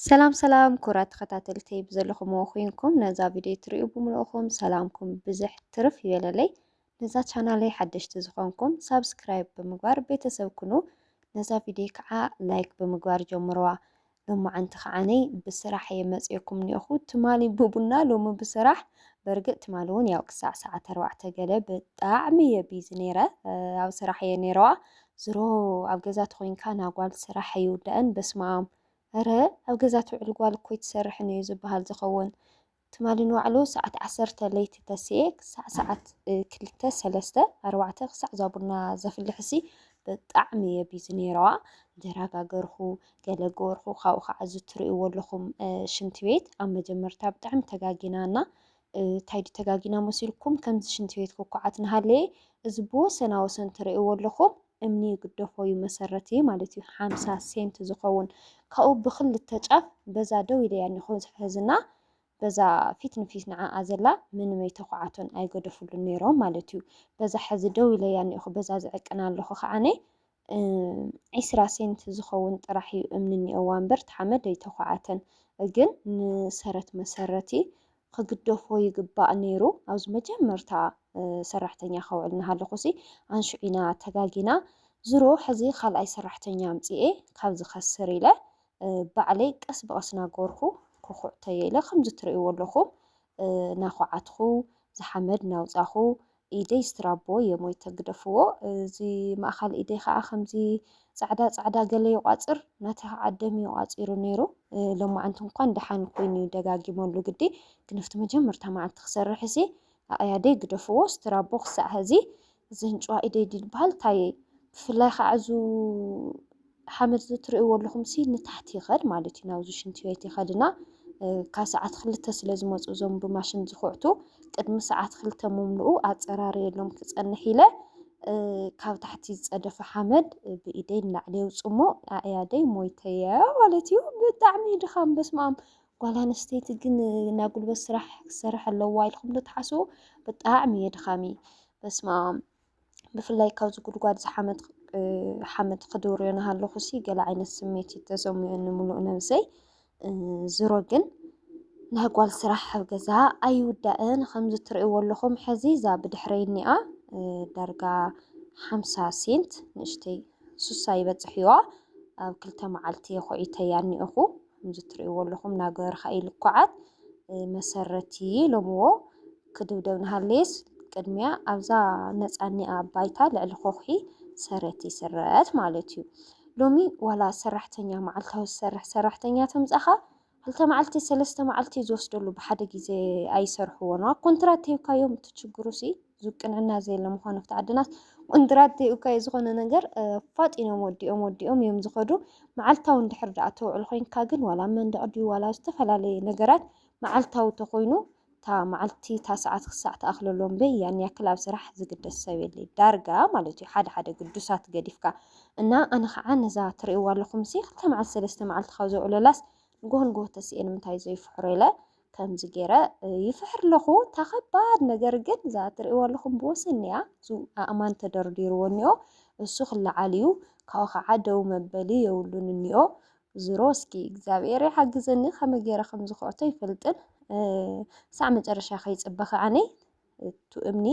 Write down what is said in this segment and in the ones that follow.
ሰላም ሰላም ኩራት ተኸታተልቲ ብዘለኹም ኮይንኩም ነዛ ቪድዮ ትሪኡ ብምልኦኹም ሰላምኩም ብዙሕ ትርፍ ይበለለይ። ነዛ ቻናለይ ሓደሽቲ ዝኾንኩም ሳብስክራይብ ብምግባር ቤተሰብ ኩኑ ነዛ ቪድዮ ከዓ ላይክ ብምግባር ጀምርዋ። ሎማዓንቲ ከዓኒ ብስራሕ እየ መፂአኩም እኒአኹ ትማሊ ብቡና ሎሚ ብስራሕ በርግጥ ትማሊ እውን ያው ክሳዕ ሰዓት 4 ገለ ብጣዕሚ እየ ቢዚ ነይረ ኣብ ስራሕ እየ ነይረዋ ዝሮ ኣብ ገዛ ተኮይንካ ናጓል ስራሕ ኣይውዳእን በስመ አብ ኣረ ኣብ ገዛ ትውዕል ጓል እኮ ትሰርሕን እዩ ዝበሃል ዝኸውን ትማሊ ንባዕሉ ሰዓት 10 ለይቲ ተስኤ ክሳዕ ሰዓት 2 3 4 ክሳዕ እዛ ቡና ዘፍልሕሲ ብጣዕሚ እየ ቢዚ ነይረዋ እንጀራ ጋገርኹ ገለ ገበርኹ ካብኡ ከዓ እዚ ትሪእዎ ኣለኹም ሽንቲ ቤት ኣብ መጀመርታ ብጣዕሚ ተጋጊናና እንታይ ተጋጊና መሲልኩም ከምዚ ሽንቲ ቤት ክኳዓት ንሃለየ እዚ ብወሰና ወሰን ትሪእዎ ኣለኹም እምኒ ይግደፎ እዩ መሰረቲ ማለት እዩ 50 ሴንት ዝኸውን ካብኡ ብክልተ ጫፍ በዛ ደው ኢለ ያኒ ሕዝና በዛ ፊት ንፊት ንዓኣ ዘላ ምንም ኣይተኳዓቶን ኣይገደፍሉን ነይሮም ማለት እዩ በዛ ሕዚ ደው ኢለ ያኒ በዛ ዝዕቅና ኣለኹ ከዓነ 20 ሴንት ዝኸውን ጥራሕ እዩ እምኒ እኒአዋ እምበር ተሓመድ ኣይተኳዓተን ግን ንሰረት መሰረቲ ክግደፎ ይግባእ ነይሩ ኣብዚ መጀመርታ ሰራሕተኛ ከውዕል እናሃለኹሲ ኣንሽዒና ተጋጊና ዝሮ ሕዚ ካልኣይ ሰራሕተኛ ኣምፂኤ ካብ ዝኸስር ኢለ ባዕለይ ቀስ በቐስ እናገበርኩ ክኹዕ ተየኢለ ከምዚ ትሪእዎ ኣለኹም እናኳዓትኩ ዝሓመድ እናውፃኹ ኢደይ ስትራቦ የሞይ ተግደፍዎ እዚ ማእኸል ኢደይ ከዓ ከምዚ ፃዕዳ ፃዕዳ ገለ ይቋፅር ናቲ ከዓ ደም ይቋፂሩ ነይሩ ሎማዓንቲ እንኳን ደሓን ኮይኑ ደጋጊመሉ ግዲ ግን ኣብቲ መጀመርታ መዓልቲ ክሰርሕ እሲ ኣያደይ ግደፍዎ ስትራቦ ክሳዕ ሕዚ ዝንጭዋ ኢደይ ድልበሃል እንታይ ብፍላይ ከዓ እዙ ሓመድ ትሪእዎ ኣለኹም ሲ ንታሕቲ ይኸድ ማለት እዩ ናብዚ ሽንቲ ቤት ይኸድና ካብ ሰዓት 2 ስለ ዝመፁ እዞም ብማሽን ዝኹዕቱ ቅድሚ ሰዓት 2 ምምልኡ ኣፀራርየሎም ክፀንሕ ኢለ ካብ ታሕቲ ዝፀደፈ ሓመድ ብኢደይ ንላዕሊ የውፅሞ ኣያደይ ሞይተየ ማለት እዩ ብጣዕሚ ድኻም በስመ አብ ጓል ኣንስተይቲ ግን ናይ ጉልበት ስራሕ ክሰርሕ ኣለዋ ኢልኩም ዶ ትሓስቡ ብጣዕሚ እየ ድኻሚ በስመ አብ ብፍላይ ካብዚ ጉድጓድ ዝሓመድ ሓመድ ክድውርዮ እናሃለኹ ሲ ገለ ዓይነት ስሜት ተሰሚዑኒ ሙሉእ ነብሰይ ዝሮ ግን ናይ ጓል ስራሕ ኣብ ገዛ ኣይውዳእን ከምዚ ትሪእዎ ኣለኹም ሕዚ እዛ ብድሕረይ እኒኣ ዳርጋ 50 ሴንት ንእሽተይ ሱሳ ይበፅሕ እዩዋ ኣብ 2 መዓልቲ የኹዒተያ እኒአኹ ከምዚ ትሪእዎ ኣለኹም ናገበርካ ኢልኳዓት መሰረቲ ኢሎምዎ ክድብደብ እናሃለየስ ቅድሚያ ኣብዛ ነፃ እኒኣ ባይታ ልዕሊ ከውሒ ሰረት ይስረት ማለት እዩ ሎሚ ዋላ ሰራሕተኛ መዓልታዊ ዝሰርሕ ሰራሕተኛ ተምፃኻ 2 መዓልቲ 3 መዓልቲ ዝወስደሉ ብሓደ ግዜ ኣይሰርሕዎን ኮንትራት ተይካዮም ትችግሩሲ ዝውቅንዕና ዘየለ ምዃኑ ኣብቲ ዓድናስ ኮንትራት ተይካዮ ዝኾነ ነገር ፋጢኖም ወዲኦም እዮም ዝኸዱ መዓልታዊ እንድሕር ዳኣ ተውዕል ኮይንካ ግን ዋላ መንደቕ ድዩ ዋላ ዝተፈላለየ ነገራት መዓልታዊ ተኮይኑ እታ መዓልቲ እታ ሰዓት ክሳዕ ተኣኽለሎም በይ ያን ያክል ኣብ ስራሕ ዝግደስ ሰብ የለይ ዳርጋ ማለት እዩ ሓደ ቅዱሳት ገዲፍካ እና ኣነ ከዓ ነዛ ትሪእዋ ኣለኹም ሲ 2 መዓልቲ 3 መዓልቲ ካብ ዘውዕለላስ ንጎሆ ተስኤ ንምንታይ ዘይፍሕሮ ኢለ ከምዚ ገይረ ይፍሕር ኣለኹ ተኸባድ ነገር ግን እዛ ትሪእዋ ኣለኹም ብወሰን እኒኣ ኣእማን ተደርዲርዎ እኒኦ እሱ ክለዓል እዩ ካብኡ ከዓ ደው መበሊ የብሉን እኒኦ ዝሮ እስኪ እግዚኣብሔር ይሓግዘኒ ከመይ ገይረ ከም ዝኹዕቶ ይፈልጥን ሳዕ መጨረሻ ከይፅበ ከዓነ እቱ እምኒ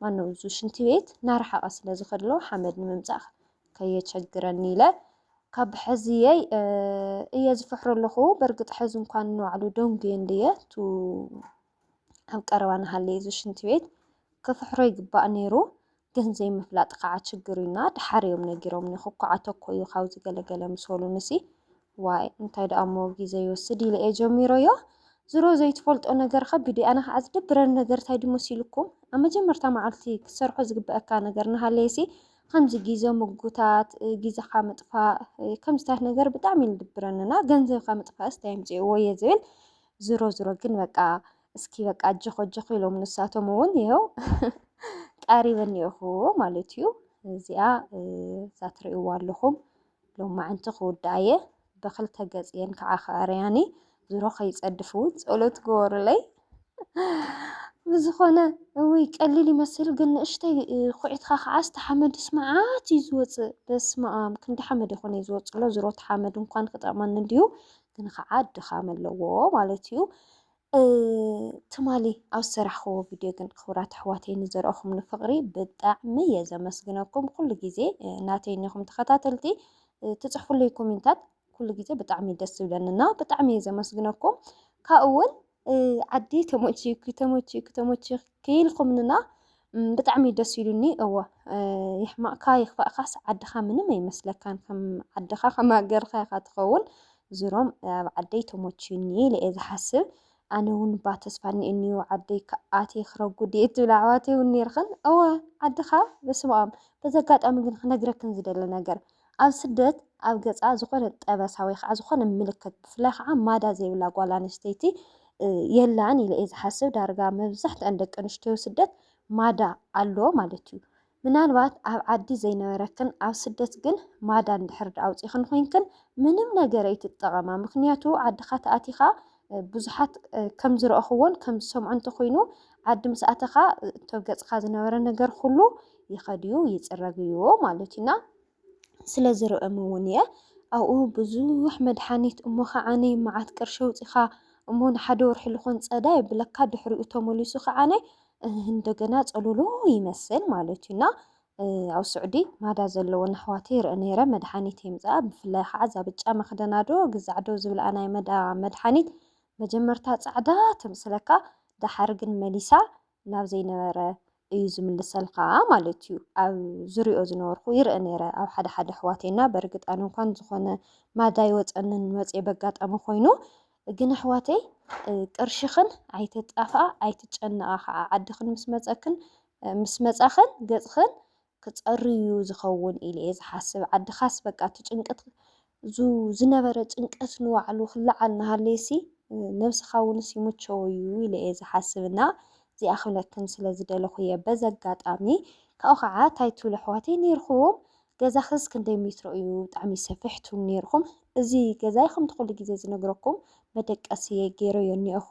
ማነው እዚ ሽንቲ ቤት ናርሓቐ ስለ ዝኸድሎ ሓመድ ንምምፃእ ከየቸግረኒ ኢለ ካብ ሕዝየይ እየ ዝፍሕሮ ኣለኹ በርግጥ ሕዚ እንኳን ንባዕሉ ደንጉየ እንድየ ቱ ኣብ ቀረባ ናሃለየ እዚ ሽንቲ ቤት ክፍሕሮ ይግባእ ነይሩ ግን ዘይምፍላጥ ከዓ ችግር ኢና ድሓር እዮም ነጊሮም ክኳዓቶ እኮ እዩ ካብዚ ገለገለ ምስ በሉንሲ ዋይ እንታይ ደኣ እሞ ግዜ ይወስድ ኢለ እየ ጀሚሮዮ ዝሮ ዘይትፈልጦ ነገር ከቢድ ኣነ ከዓ ዝደብረኒ ነገር እንታይ ድዩ መሲልኩም ኣብ መጀመርታ መዓልቲ ክሰርሖ ዝግበአካ ነገር ናሃለየሲ ከምዚ ግዜ ምጉታት ግዜኻ ምጥፋእ ከምዝታት ነገር ብጣዕሚ እዩ ዝድብረንና ገንዘብካ ምጥፋእስ እንታይ የምፅእዎ እየ ዝብል ዝሮ ግን በቃ እስኪ በቃ ኣጀኾ ኢሎም ንሳቶም እውን ይኸው ቀሪበ እኒአኹ ማለት እዩ እዚኣ እዛ ትሪእዋ ኣለኹም ሎማዓንቲ ክውዳእ እየ ብክልተ ገፅ እየን ከዓ ከኣርያኒ ዝሮ ከይፀድፍ እውን ፀሎት ግበሩለይ ብዝኾነ ወይ ቀሊል ይመስል ግን ንእሽተይ ኩዒትካ ከዓ ዝተሓመድ ስማዓት እዩ ዝወፅእ በስመ አብ ክንዲ ሓመድ ይኾነ እዩ ዝወፅሎ ዝሮ ተሓመድ እንኳን ክጠቕመኒ ድዩ ግን ከዓ ድኻም ኣለዎ ማለት እዩ። ትማሊ ኣብ ዝሰራሕኽዎ ቪድዮ ግን ክቡራት ኣሕዋተይ ንዘረአኹም ንፍቕሪ ብጣዕሚ እየ ዘመስግነኩም። ኩሉ ግዜ ናተይ ኒኹም ተኸታተልቲ ትፅሕፉለይ ኮሜንታት ኩሉ ግዜ ብጣዕሚ ደስ ዝብለኒና ብጣዕሚ እየ ዘመስግነኩም። ካብኡ እውን ዓዲ ተመችዩኪ ኢልኩምና ብጣዕሚ ደስ ኢሉኒ። እወ ይሕማቕካ ይኽፋእካስ ዓድኻ ምንም ኣይመስለካን፣ ከም ዓድኻ ከም ሃገርካ ኢኻ ትኸውን። ዝሮም ኣብ ዓደይ ተመችዩኒ ኢለ እየ ዝሓስብ። ኣነ እውን ባ ተስፋ እኒአኒ ዓደይ ኣትየ ክረጉድ እየ ትብል ኣሕዋተይ እውን ነርክን። እወ ዓድኻ በስመ ኣብ። በዚ ኣጋጣሚ ግን ክነግረክን ዝደሊ ነገር ኣብ ስደት ኣብ ገፃ ዝኾነ ጠበሳ ወይ ከዓ ዝኾነ ምልክት ብፍላይ ከዓ ማዳ ዘይብላ ጓል ኣንስተይቲ የላን ኢለ እየ ዝሓስብ። ዳርጋ መብዛሕትአን ደቂ ኣንስትዮ ስደት ማዳ ኣሎ ማለት እዩ። ምናልባት ኣብ ዓዲ ዘይነበረክን ኣብ ስደት ግን ማዳ እንድሕር ኣውፂኽን ኮይንክን ምንም ነገር ኣይትጠቐማ። ምክንያቱ ዓድኻ ተኣቲኻ ብዙሓት ከም ዝረአኽዎን ከም ዝሰምዖ እንተኮይኑ ዓዲ ምስ ኣተኻ እቶም ገፅካ ዝነበረ ነገር ኩሉ ይኸድዩ ይፅረግዩ ማለት እዩና ስለ ዝርአም እውን እየ ኣብኡ ብዙሕ መድሓኒት እሞ ከዓነ መዓት ቅርሺ ኣውፂኻ እሞ ንሓደ ወርሒ ልኾን ፀዳ የብለካ ድሕሪኡ ተመሊሱ ከዓነ እንደገና ፀሎሎ ይመስል ማለት እዩና ኣብ ስዑዲ ማዳ ዘለዎን ኣሕዋተይ ይርአ ነይረ መድሓኒት የምፅኣ። ብፍላይ ከዓ እዛ ብጫ መክደናዶ ግዛዕዶ ዝብልኣ ናይ መዳ መድሓኒት መጀመርታ ፃዕዳ ተምስለካ ዳሓር ግን መሊሳ ናብ ዘይነበረ እዩ ዝምልሰልካ ማለት እዩ። ኣብ ዝሪኦ ዝነበርኩ ይርአ ነይረ ኣብ ሓደ ሓደ ኣሕዋተይና። በርግጥ ኣነ እንኳን ዝኾነ ማዳ ይወፀንን መፅአ በጋጠሚ ኮይኑ ግን ኣሕዋተይ ቅርሽኽን ኣይተጣፍኣ ኣይትጨነቓ። ከዓ ዓድኽን ምስ መፃኽን ገፅኽን ክፀርዩ ዝኸውን ኢለ እየ ዝሓስብ። ዓድኻስ በቃ እቲ ጭንቀት ዝነበረ ጭንቀት ንባዕሉ ክለዓል እናሃለየሲ ነብስኻ እውንስ ይምቸዎ እዩ ኢለ እየ ዝሓስብና እዚኣ ክብለክን ስለ ዝደለኹ እየ በዚ ኣጋጣሚ። ካብኡ ከዓ እንታይ ትብሉ ኣሕዋተይ ነይርኩም ገዛኽስ ክንደይ ሜትሮ እዩ? ብጣዕሚ ሰፊሕ ትብሉ ነይርኩም። እዚ ገዛይ ከምቲ ኩሉ ግዜ ዝነግረኩም መደቀሲ ገይረዮ እኒአኹ።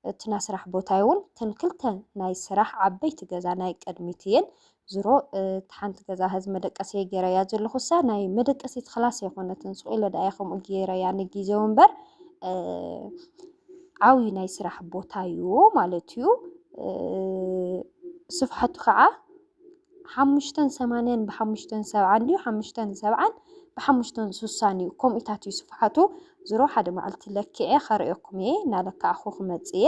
እቲ ናይ ስራሕ ቦታይ እውን ተን ክልተ ናይ ስራሕ ዓበይቲ ገዛ ናይ ቀድሚት እየን። ዝሮ እቲ ሓንቲ ገዛ ህዚ መደቀሲ ገይረያ ዘለኹሳ ናይ መደቀሲት ክላስ ኣይኮነትን ስቑኢለ ዳኣ ከምኡ ገይረያ ንጊዜው እምበር ዓብዪ ናይ ስራሕ ቦታ እዩ ማለት እዩ። ስፍሓቱ ከዓ 580 ብ570 ድዩ 570 ብ560 እዩ ከምኡታት እዩ ስፍሓቱ። ዝሮ ሓደ መዓልቲ ለኪዐ ከርእየኩም እየ እናለካእኹ ክመፅእ እየ።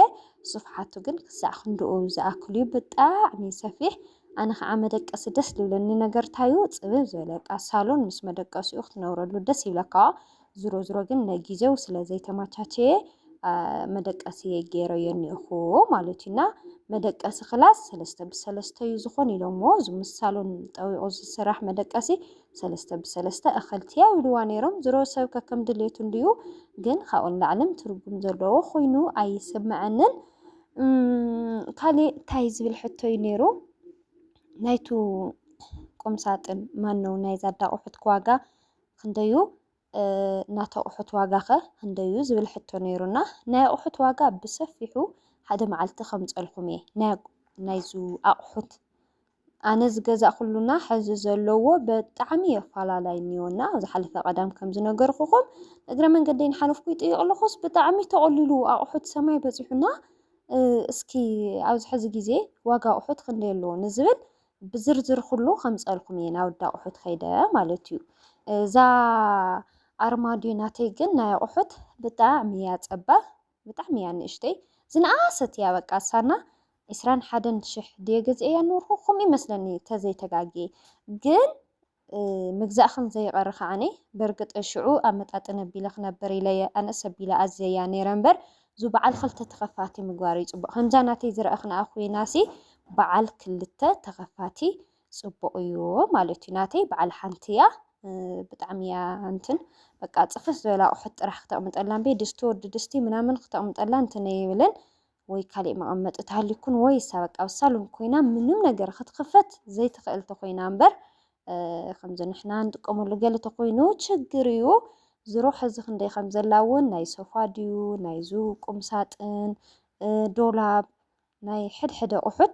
ስፍሓቱ ግን ክሳዕ ክንድኡ ዝኣክል እዩ ብጣዕሚ ሰፊሕ። ኣነ ከዓ መደቀሲ ደስ ዝብለኒ ነገር እንታይ እዩ ፅብብ ዝበለ ሳሎን ምስ መደቀሲኡ ክትነብረሉ ደስ ይብለካ። ዝሮ ዝሮ ግን ነጊዜው ስለ ዘይተመቻቸየ መደቀሲ ገይረዮ እኒአኹ ማለት እዩና መደቀሲ ክላስ 3x3 እዩ ዝኾን ኢሎሞ እዚ ምስ ሳሎን ጠቢቑ ዝስራሕ መደቀሲ 3x3 እኸልትያ ይብልዋ ነይሮም። ዝሮ ሰብ ከከም ድሌቱ እንድዩ ግን ካብኡ ንላዕልን ትርጉም ዘለዎ ኮይኑ ኣይስምዐንን። ካሊእ እንታይ ዝብል ሕቶ እዩ ነይሩ ናይቱ ቁምሳጥን ማነው ናይ ዛዳ ኣቑሑት ዋጋ ክንደዩ እናተ ኣቑሑት ዋጋ ኸ ክንደዩ ዝብል ሕቶ ነይሩና። ናይ ኣቑሑት ዋጋ ብሰፊሑ ሓደ መዓልቲ ከምፀልኩም እየ ናይዙ ኣቑሑት ኣነ ዝገዛእ ኩሉና ሕዚ ዘለዎ ብጣዕሚ ኣፈላላይ እኒኦና። ዝሓለፈ ቀዳም ከም ዝነገርኩኹም እግረ መንገደይ ሓለፍኩ ይጥይቕ ኣለኹስ ብጣዕሚ ተቐሊሉ ኣቑሑት ሰማይ በፂሑና። እስኪ ኣብዚ ሕዚ ግዜ ዋጋ ኣቑሑት ክንደይ ኣለዎ ንዝብል ብዝርዝር ኩሉ ከምፀልኩም እየ ናብ ዳ ኣቑሑት ከይደ ማለት እዩ። እዛ ኣርማድዮ ናተይ ግን ናይ ኣቑሑት ብጣዕሚ እያ ፀባብ ብጣዕሚ እያ ንእሽተይ ዝነኣሰት እያ በቃ ሳና 21,000 ድየ ገዝአያ ነበርኩ ከምኡ ይመስለኒ ተዘይተጋጊ ግን ምግዛእኽን ዘይቐሪ ከዓኒ በርግጥ ሽዑ ኣመጣጥነ ኣቢለ ክነበር ኢለየ ኣነስ ኣቢለ ኣዝየያ ነይረ እምበር ዙ በዓል ክልተ ተኸፋቲ ምግባር ይፅቡቕ። ከምዛ ናተይ ዝረአኽና ኮይናሲ በዓል ክልተ ተኸፋቲ ፅቡቕ እዩ ማለት እዩ። ናተይ በዓል ሓንቲ እያ ብጣዕሚ እያ እንትን በቃ ፅፍፍ ዝበለ ኣቑሑት ጥራሕ ክተቕምጠላ እምበይ ድስቲ ወዲ ድስቲ ምናምን ክተቕምጠላ እንትን የብልን ወይ ካሊእ መቐመጢ ተሃልዩኩን ወይ ሳ በቃ ብሳሎን ኮይና ምንም ነገር ክትኽፈት ዘይትኽእል ተኮይና እምበር ከምዚ ንሕና ንጥቀመሉ ገለ ተኮይኑ ችግር እዩ። ዝሮ ሕዚ ክንደይ ከም ዘላ እውን ናይ ሶፋ ድዩ ናይዙ ቁምሳጥን ዶላብ ናይ ሕድሕደ ኣቑሑት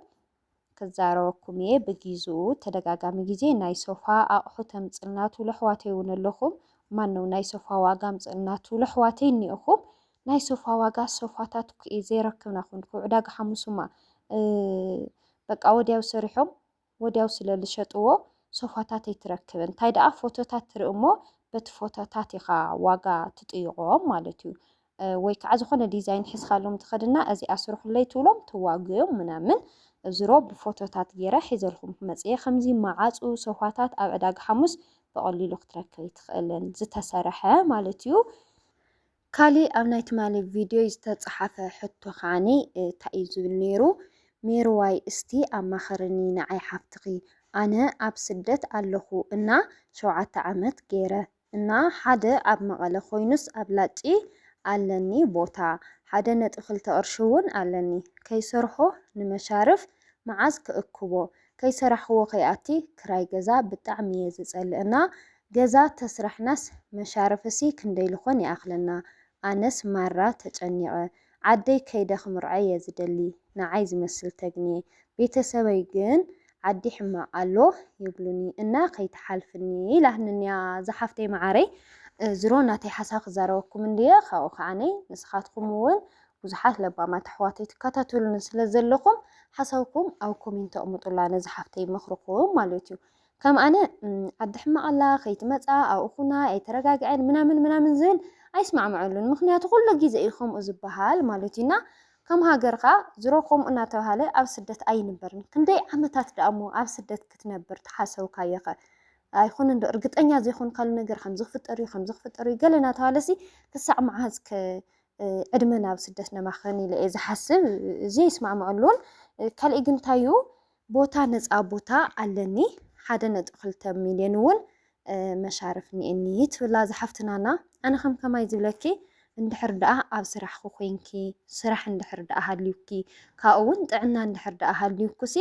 ክዛረበኩም እየ ብግዚኡ ተደጋጋሚ ግዜ ናይ ሶፋ ኣቑሑት ተምፅልና ትብሉ ኣሕዋተይ እውን ኣለኹም። ማነው ናይ ሶፋ ዋጋ ምጽናቱ ለሕዋተይ ኒእኹም ናይ ሶፋ ዋጋ ሶፋታት ዘይረክብና ኮንኩ ዕዳጋ ሓሙስማ በቃ ወዲያው ሰሪሖም ወዲያው ስለ ልሸጥዎ ሶፋታት ኣይትረክብን እንታይ ደኣ ፎቶታት ትርኢ እሞ በቲ ፎቶታት ኢኻ ዋጋ ትጥይቖም ማለት እዩ ወይ ከዓ ዝኾነ ዲዛይን ሒዝካሎም ትኸድና እዚ ኣስርሑለይ ትብሎም ትዋግዮም ምናምን ዝሮ ብፎቶታት ገይረ ሒዘልኩም መፅየ ከምዚ ማዓፁ ሶፋታት ኣብ ዕዳጋ ሓሙስ ብቐሊሉ ክትረክብ ትኽእልን ዝተሰርሐ ማለት እዩ ካሊእ ኣብ ናይ ትማሊ ቪድዮ ዝተፅሓፈ ሕቶ ከዓኒ እንታይ እዩ ዝብል ነይሩ ሜርዋይ እስቲ ኣማኸርኒ ንዓይ ሓፍትኺ ኣነ ኣብ ስደት ኣለኹ እና 7 ዓመት ገይረ እና ሓደ ኣብ መቐለ ኮይኑስ ኣብ ላጪ ኣለኒ ቦታ 1.2 ቅርሺ እውን ኣለኒ ከይሰርሖ ንመሻርፍ መዓዝ ክእክቦ ከይሰራሕዎ ከይኣቲ ክራይ ገዛ ብጣዕሚ እየ ዝፀልእ እና ገዛ ተስራሕናስ መሻርፍሲ ክንደይ ልኾን ይኣኽለና ኣነስ ማራ ተጨኒቐ ዓደይ ከይደ ክምርዐ እየ ዝደሊ ንዓይ ዝመስል ተግንየ ቤተሰበይ ግን ዓዲ ሕማቕ ኣሎ ይብሉኒ እና ከይተሓልፍኒ ኢላህንንያ ዝሓፍተይ ማዓረይ ዝሮ ናተይ ሓሳብ ክዛረበኩም እንድየ ካብኡ ከዓነይ ንስኻትኩም እውን ብዙሓት ለባማት ኣሕዋተይ ትከታተሉኒ ስለ ዘለኹም ሓሳብኩም ኣብ ኮሜንት ተቕምጡላ ነዚ ሓፍተይ መኽርኩም ማለት እዩ ከም ኣነ ዓዲ ሕማቕ ኣላ ከይትመፃ ኣብኡኹና ኣይተረጋግዐን ምናምን ዝብል ኣይስማዕምዐሉን ምክንያቱ ኩሉ ግዜ እዩ ከምኡ ዝበሃል ማለት እዩና ከም ሃገርካ ዝሮ ከምኡ እናተባሃለ ኣብ ስደት ኣይንበርን ክንደይ ዓመታት ደኣ እሞ ኣብ ስደት ክትነብር ተሓሰብካዮ ኸ ኣይኹን እንዶ እርግጠኛ ዘይኮንካሉ ነገር ከምዚ ክፍጠር እዩ ገለ እናተባሃለሲ ክሳዕ መዓዝ ዕድመ ናብ ስደት ነማኸን ኢለ እየ ዝሓስብ እዚ ይስማዕምዐሉን ካልእ ግን እንታይ እዩ ቦታ ነፃ ቦታ ኣለኒ 1.2 ሚልዮን እውን መሻርፍ ኒአኒ ትብላ ዝሓፍትናና ኣነ ከማይ ዝብለኪ እንድሕር ደኣ ኣብ ስራሕኩ ኮንኪ ስራሕ እንድሕር ደኣ ሃልዩኪ ካብኡ እውን ጥዕና እንድሕር ደኣ ሃልዩኩሲ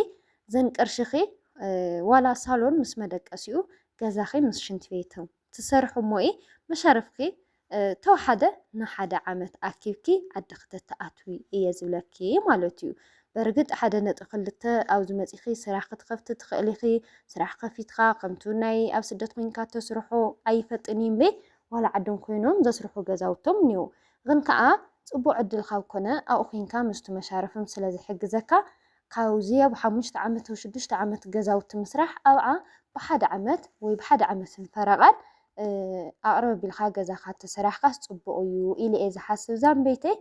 ዘንቅርሽኺ ዋላ ሳሎን ምስ መደቀሲኡ ገዛኺ ምስ ሽንቲ ቤቱ ትሰርሑ ሞኢ መሻርፍኪ ተወሓደ ንሓደ ዓመት ኣኪብኪ ዓዲ ክተተኣትዊ እየ ዝብለኪ ማለት እዩ በርግጥ 1.2 ኣብዚ መፂኺ ስራሕ ክትከፍቲ ትኽእል ኢኺ ስራሕ ከፊትካ ከምቱ ናይ ኣብ ስደት ኮንካ ተስርሖ ኣይፈጥን እምበ ዋላ ዓዶም ኮይኖም ዘስርሑ ገዛውቶም እኒው ግን ከዓ ፅቡቅ ዕድል ካብ ኮነ ኣብኡ ኮንካ ምስቲ መሻርፍም ስለ ዝሕግዘካ ካብዚ ኣብ 5 ዓመት ወይ 6 ዓመት ገዛውቲ ምስራሕ ኣብዓ ብሓደ ዓመት ወይ ብሓደ ዓመት ፈረቓን ኣቕረብ ቢልካ ገዛካ ተሰራሕካ ፅቡቅ እዩ ኢለ እየ ዝሓስብ ዛንበይተይ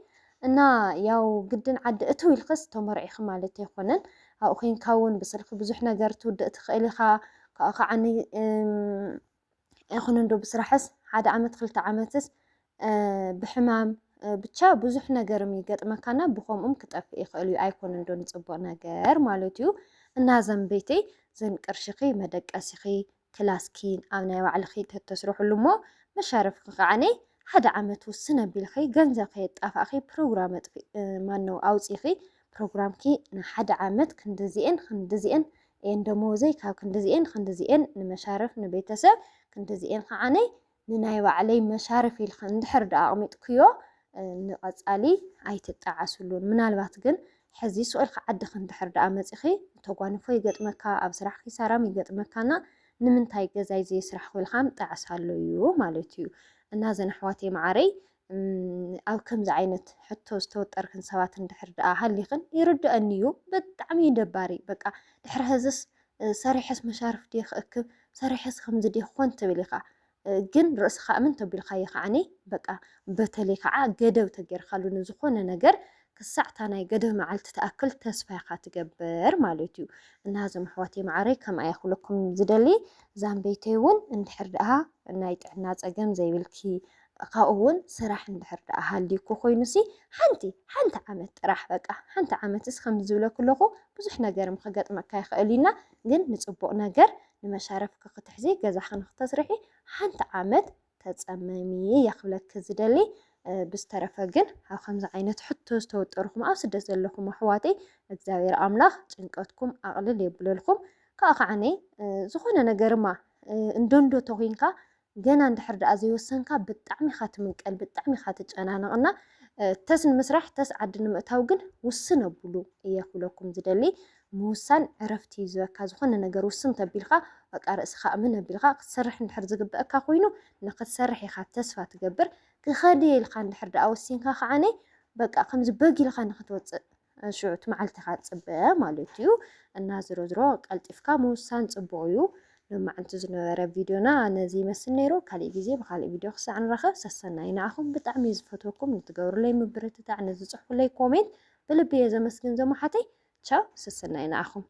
እና ያው ግድን ዓዲ እተው ኢልክስ ተመርዒኺ ማለት ኣይኮነን ኣብኡ ኮንካ እውን ብስልኪ ብዙሕ ነገር ትውድእ ትኽእል ኢኻ ካብኡ ከዓኒ ይኹን እንዶ ብስራሕስ 1 ዓመት 2 ዓመትስ ብሕማም ብቻ ብዙሕ ነገር ይገጥመካና ብከምኡም ክጠፍእ ይኽእል እዩ ኣይኮን እንዶ ንፅቡቅ ነገር ማለት እዩ እና ዘንበይተይ ዘንቅርሽኺ መደቀሲኺ ክላስኪን ኣብ ናይ ባዕልኺ ተተስርሕሉ እሞ መሻርፍኪ ከዓነይ 1 ዓመት ውስን ኣቢልኺ ገንዘብ ከየጣፋእኺ ፕሮግራም ማነው ኣውፂኺ ፕሮግራምኪ ን1 ዓመት ክንዲዚአን እየን ደሞዘይ ካብ ክንዲዚአን ንመሻርፍ ንቤተሰብ ክንዲዚአን ከዓነይ ንናይ ባዕለይ መሻርፍ ኢልክ እንድሕር ደኣ ኣቕሚጥክዮ ንቐፃሊ ኣይትጣዓስሉን ምናልባት ግን ሕዚ ስኡልካ ዓድኺ እንድሕር ደኣ መፂኺ ተጓንፎ ይገጥመካ ኣብ ስራሕ ኪሳራም ይገጥመካና ንምንታይ ገዛይ ዘይስራሕ ኢልካ ምጣዓሳሎ እዩ ማለት እዩ እና ዘን ኣሕዋተይ ማዓረይ ኣብ ከምዚ ዓይነት ሕቶ ዝተወጠርክን ሰባት እንድሕር ደኣ ሃሊኽን ይርድአኒ እዩ ብጣዕሚ ደባሪ በቃ ድሕሪ ሕዝስ ሰሪሐስ መሻርፍ ድየ ክእክብ ሰሪሐስ ከምዚ ድየ ክኾን ትብል ኢኻ ግን ርእስኻ ምን ተቢልካዮ ከዓኒ በቃ በተለይ ከዓ ገደብ ተገይርካሉ ንዝኾነ ነገር ክሳዕታ ናይ ገደብ መዓልቲ ተኣክል ተስፋ ኢኻ ትገብር ማለት እዩ እና እዞም ኣሕዋተይ ማዓረይ ከም ኣየኽለኩም ዝደሊ ዛንበይተይ እውን እንድሕር ደኣ ናይ ጥዕና ፀገም ዘይብልኪ ካብኡ እውን ስራሕ እንድሕር ደኣ ሃልዩኩ ኮይኑሲ ሓንቲ ዓመት ጥራሕ በቃ ሓንቲ ዓመትስ ከም ዝብለኩ ኣለኹ ብዙሕ ነገር ክገጥመካ ይኽእል ኢና ግን ንፅቡቅ ነገር ንመሻርፍኪ ክትሕዚ ገዛኺ ንክተስርሒ ሓንቲ ዓመት ተፀመሚ የኽብለኪ ዝደሊ ብዝተረፈ ግን ኣብ ከምዚ ዓይነት ሕቶ ዝተወጠርኩም ኣብ ስደት ዘለኹም ኣሕዋተይ እግዚኣብሔር ኣምላኽ ጭንቀትኩም ኣቕልል የብለልኩም ካብኡ ከዓነይ ዝኾነ ነገርማ እንደንዶ ተኮይንካ ገና እንድሕር ደኣ ዘይወሰንካ ብጣዕሚ ኢኻ ትምንቀል ብጣዕሚ ኢኻ ትጨናነቕና ተስ ንምስራሕ ተስ ዓዲ ንምእታው ግን ውስን ኣቡሉ እየ ክብለኩም ዝደሊ ምውሳን ዕረፍቲ ዝበካ ዝኾነ ነገር ውስን ተቢልካ በቃ ርእስኻ እምን ኣቢልካ ክትሰርሕ እንድሕር ዝግብአካ ኮይኑ ንክትሰርሕ ኢኻ ተስፋ ትገብር ክኸዲ ኢልካ እንድሕር ደኣ ወሲንካ ከዓነ በቃ ከምዚ በጊልካ ንክትወፅእ ሽዑት መዓልትኻ ፅብአ ማለት እዩ እና ዝሮ ቀልጢፍካ ምውሳን ፅቡቅ እዩ لمعنت زنبረ ቪድዮና ነዚ ይመስል ነይሩ ካልእ ግዜ ብካልእ ቪድዮ ክሳዕ ንረኽብ ሰሰናይ ንኣኹም ብጣዕሚ ዝፈትወኩም ንትገብሩለይ ምብርትታዕ ነዚ ፅሑፍለይ ኮሜንት ብልቢ እየ ዘመስግን ዘመሓተይ ቻው ሰሰናይ ንኣኹም